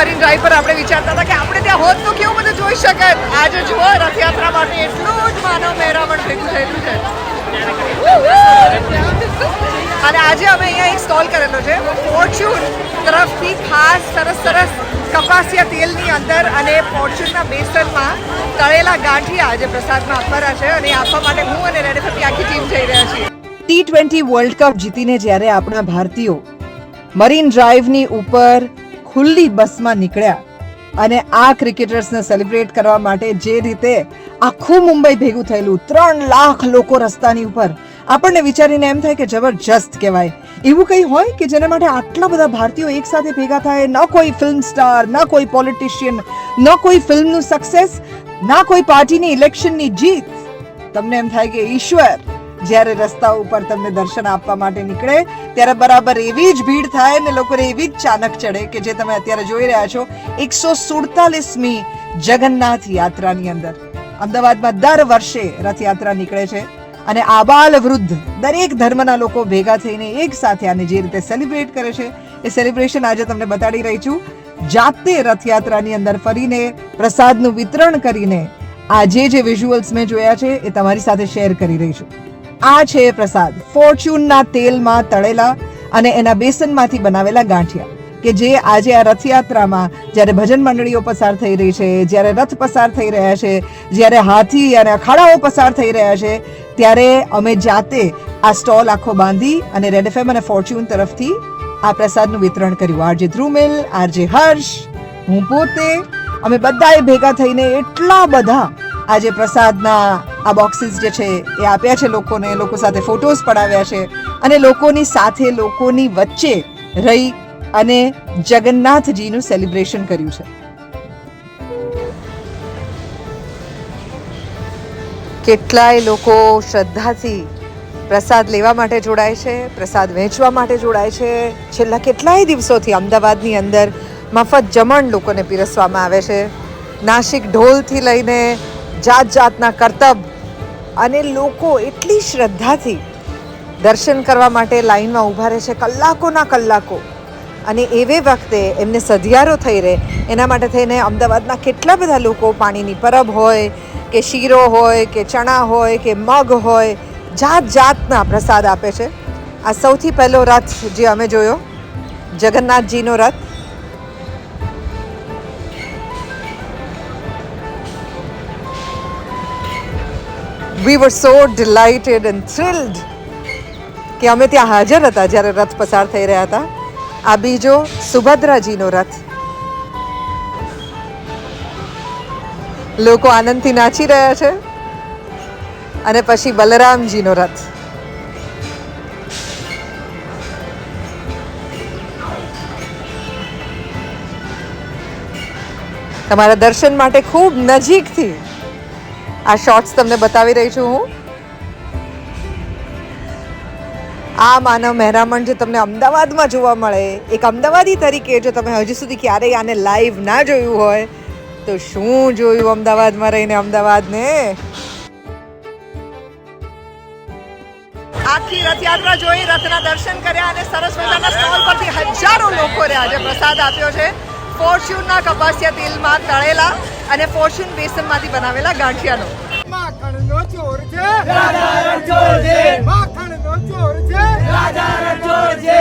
Marine drive પર આપણે વિચારતા હતા કે આપણે ત્યાં હોત તો કેવું બધું જોઈ શકત. આજે જુઓ રથયાત્રા માટે એટલું જ માનવ મહેરામણ ભેગું થયેલું છે. અને આજે અમે અહીંયા એક સ્ટોલ કરેલો છે ફોર્ચ્યુન તરફથી ખાસ સરસ કપાસિયા તેલની અંદર અને ફોર્ચ્યુનના બેસનમાં તળેલા ગાંઠિયા આજે પ્રસાદમાં આપવાના છે અને આપવા માટે હું અને રેડ એફએમની આખી ટીમ જઈ રહ્યા છીએ. T20 વર્લ્ડ કપ જીતીને જ્યારે આપણા ભારતીયો મરીન ડ્રાઈવની ઉપર ખુલ્લી બસમાં નીકળ્યા અને આ ક્રિકેટર્સને સેલિબ્રેટ કરવા માટે જે રીતે આખું મુંબઈ ભેગું થયેલું, 3 લાખ લોકો રસ્તાની ઉપર, આપણને વિચારીને એમ થાય કે જબરજસ્ત કહેવાય. એવું કંઈ હોય કે જેના માટે આટલા બધા ભારતીયો એક સાથે ભેગા થાય? ન કોઈ ફિલ્મ સ્ટાર, ન કોઈ પોલિટિશિયન, ન કોઈ ફિલ્મનું સક્સેસ, ના કોઈ પાર્ટીની ઇલેક્શનની જીત. તમને એમ થાય કે ઈશ્વર જ્યારે રસ્તા ઉપર તમને દર્શન આપવા માટે નીકળે ત્યારે બરાબર એવી જ ભીડ થાય ને લોકોને એવી જ ચાનક ચડે કે જે તમે અત્યારે જોઈ રહ્યા છો 147મી જગન્નાથ યાત્રાની અંદર. અમદાવાદમાં દર વર્ષે રથયાત્રા નીકળે છે અને આબાલ વૃદ્ધ દરેક ધર્મના લોકો ભેગા થઈને એક સાથે આને જે રીતે સેલિબ્રેટ કરે છે એ સેલિબ્રેશન આજે તમને બતાડી રહી છું. જાતે રથયાત્રાની અંદર ફરીને પ્રસાદનું વિતરણ કરીને આજે જે વિઝ્યુઅલ્સ મેં જોયા છે એ તમારી સાથે શેર કરી રહી છું. આ છે પ્રસાદ ફોર્ચ્યુનના તેલમાં તળેલા અને એના બેસનમાંથી બનાવેલા ગાંઠિયા કે જે આજે આ રથયાત્રામાં જ્યારે ભજન મંડળીઓ પસાર થઈ રહી છે, જ્યારે રથ પસાર થઈ રહ્યા છે, જ્યારે હાથી અને અખાડાઓ પસાર થઈ રહ્યા છે, ત્યારે અમે જાતે આ સ્ટોલ આખો બાંધી અને રેડ એફએમ અને ફોર્ચ્યુન તરફથી આ પ્રસાદનું વિતરણ કર્યું. આરજે ધ્રુમિલ, આરજે હર્ષ, હું પોતે, અમે બધાએ ભેગા થઈને એટલા બધા આજે પ્રસાદના આ બોક્સીસ જે છે એ આપ્યા છે લોકોને, લોકો સાથે ફોટોઝ પડાવ્યા છે અને લોકોની સાથે, લોકોની વચ્ચે રહી અને જગન્નાથજીનું સેલિબ્રેશન કર્યું છે. કેટલાય લોકો શ્રદ્ધાથી પ્રસાદ લેવા માટે જોડાય છે, પ્રસાદ વહેંચવા માટે જોડાય છે. છેલ્લા કેટલાય દિવસોથી અમદાવાદની અંદર મફત જમણ લોકોને પીરસવામાં આવે છે. નાસિક ઢોલથી લઈને જાત જાતના કરતબ અને લોકો એટલી શ્રદ્ધાથી દર્શન કરવા માટે લાઈનમાં ઊભા રહે છે કલાકોના કલાકો. અને એવે વખતે એમને સધિયારો થઈ રહે એના માટે થઈને અમદાવાદના કેટલા બધા લોકો પાણીની પરબ હોય કે શીરો હોય કે ચણા હોય કે મગ હોય, જાત જાતના પ્રસાદ આપે છે. આ સૌથી પહેલો રથ જે અમે જોયો જગન્નાથજીનો રથ. We were so delighted and thrilled કે અમે ત્યાં હાજર હતા જ્યારે રથ પસાર થઈ રહ્યા હતા. આ બીજો સુભદ્રાજીનો રથ. લોકો આનંદથી નાચી રહ્યા છે. અને પછી બલરામજીનો રથ. તમારા દર્શન માટે ખૂબ નજીકથી આ શોર્ટ્સ તમને બતાવી રહી છું હું. આ માનવ મહેરામણ જે તમને અમદાવાદમાં જોવા મળે, એક અમદાવાદી તરીકે જો તમે હજી સુધી ક્યારેય આને લાઈવ ના જોયું હોય તો શું જોયું અમદાવાદમાં રહીને અમદાવાદને. આખી રથયાત્રા જોઈ, રથના દર્શન કર્યા અને સરસ મજાના સ્ટોલ પરથી હજારો લોકોને આજે પ્રસાદ આપ્યો છે ફોર્ચ્યુનના કપાસિયા તેલમાં તળેલા અને ફોર્ચ્યુન બેસનમાંથી બનાવેલા ગાંઠિયાનો. માખણનો ચોર છે, રાજા રણ ચોર છે. માખણનો ચોર છે, રાજા રણ ચોર છે.